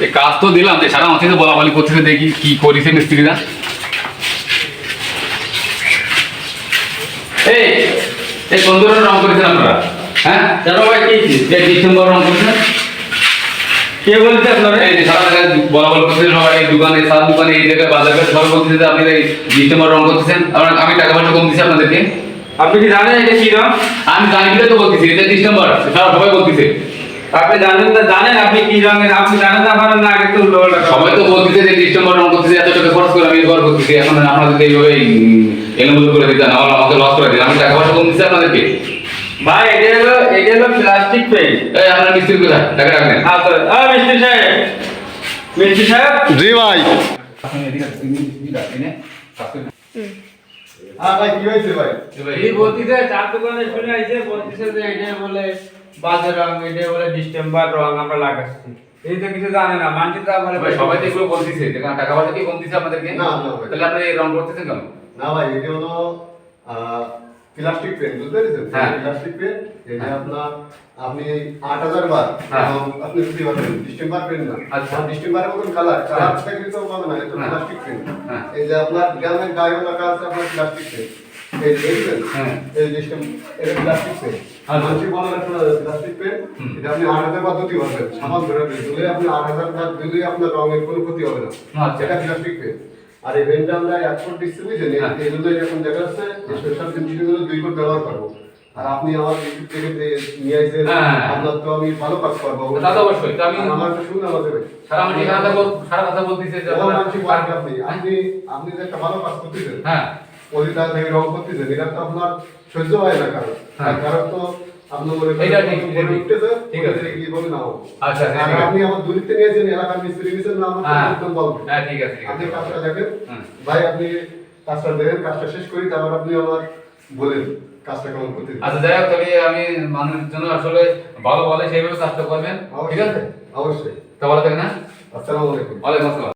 এই কাজ তো দিলাম যে সারা মাসে তো বলাবলি করতেছে, দেখি কি করিছে মিস্ত্রিরা। এই এই কোন ধরনের রং করেছেন আপনারা? হ্যাঁ জানো ভাই কি এই ডিসেম্বর রং করেছেন? কে বলছে আপনারা? এই যে সারা জায়গায় বলাবলি করতেছেন সবাই, এই দোকানে সার দোকানে এই জায়গায় বাজার ঘাটে সবাই বলতেছে যে আপনি এই ডিসেম্বর রং করতেছেন। আমি টাকা পয়সা কম দিচ্ছি আপনাদেরকে। আপনি কি জানেন এটা কি রং? আমি জানি বলে তো বলতেছি, এটা ডিসেম্বর, সারা সবাই বলতেছে। আপনি জানেন না, জানেন আপনি কি রঙের? আপনি জানেন না পারেন না, আগে তো উল্টোপাল্টা সবাই তো বলতেছে যে ডিসেম্বর রং করতেছে, এত টাকা খরচ করে আমি ব্যবহার করতেছি, এখন আপনাদের এইভাবে এলোমেলো করে দিতেন, আমাকে লস করে দিন। আমি টাকা পয়সা কম দিচ্ছি আপনাদেরকে। ভাই এটা হলো প্লাস্টিক পেইন্ট। এই আপনার মিস্ত্রি কোথায়? টাকা রাখবেন। আচ্ছা মিস্ত্রি সাহেব, মিস্ত্রি সাহেব। জি ভাই। হ্যাঁ ভাই, কি হয়েছে ভাই? এই বলতিছে চার দোকানে শুনে আইছে, বলতিছে যে এটা বলে বাজে রং, এটা বলে ডিসেম্বর রং আমরা লাগাচ্ছি। এই তো কিছু জানে না, মানছি তো আমার ভাই সবাই তো এগুলো বলতেছে, টাকা পয়সা কি কম দিচ্ছে আপনাদেরকে? না, না ভাই। তাহলে আপনি এই রং করতেছেন কেন? না ভাই, এটা হলো প্লাস্টিক পেন, বুঝতে পেরেছেন? হ্যাঁ। প্লাস্টিক পেন, এটা হ্যাঁ। আপনি 8000 বার হ্যাঁ। আপনি যদি পাবেন ডিসেম্বর পেন না। আচ্ছা। ডিসেম্বরের মতন কালারটা কিন্তু পাবে না, এটা হ্যাঁ। Plastic pen. হ্যাঁ। এই যে আপনার গ্রামের গায়ে লাগা আছে আপনার প্লাস্টিক পেন, এই যে দেখবেন, হ্যাঁ। এই এটা প্লাস্টিক পেন। আর আচ্ছা। মানুষ বলে প্লাস্টিক পেন, এটা আপনি 8000 বার দিতে পারবেন, সামান ধরে দিলে আপনি 8000 বার দিলে আপনার রঙের কোনো ক্ষতি হবে না। আচ্ছা। এটা প্লাস্টিক পেন। আর এই পেনটা আমরা এক্সপোর্ট ডিস্ট্রিবিউশন, হ্যাঁ। এই জন্য এরকম দেখা যাচ্ছে স্পেশাল জিনিসগুলো 2 কোট ব্যবহার করবো। আর আপনি আমার ইউটিউব থেকে নিয়ে আসেন, হ্যাঁ। আপনার তো আমি ভালো কাজ করবো। তা তো অবশ্যই, তো আমি আর আমার তো শুনুন আমাদের ভাই, সারা মাসে সারা কথা বলতেছে যে আমার আপনারা- মানসি পারবে আপনি যে একটা ভালো কাজ করতেছেন, হ্যাঁ ওই তার থেকে রং করতেছেন, এটা তো আপনার সহ্য হয় না কারণ। হ্যাঁ। কারণ তো আপনার মনে করেন এটা ঠিক, মনে ঠিক। উঠতেছে, ঠিক আছে। কি বলে না হোক। আচ্ছা, আর ঠিক আছে। আপনি আমার দূরত্বে নিয়েছেন, এলাকার মিস্ত্রি নিয়েছেন না, আমার হ্যাঁ। একদম বলবেন। হ্যাঁ ঠিক আছে, ঠিক আপনি আছে। কাজটা দেখেন, হুম। ভাই আপনি কাজটা দেখেন, কাজটা শেষ করি, তারপর আপনি আমার বলেন কাজটা কেমন করতে। আচ্ছা যাই হোক, তবে আমি মানুষের জন্য আসলে ভালো বলে সেইভাবে কাজটা করবেন, ঠিক আছে? অবশ্যই। তো ভালো থাকেন না। আসসালামু আলাইকুম। ওয়ালাইকুম আসসালাম।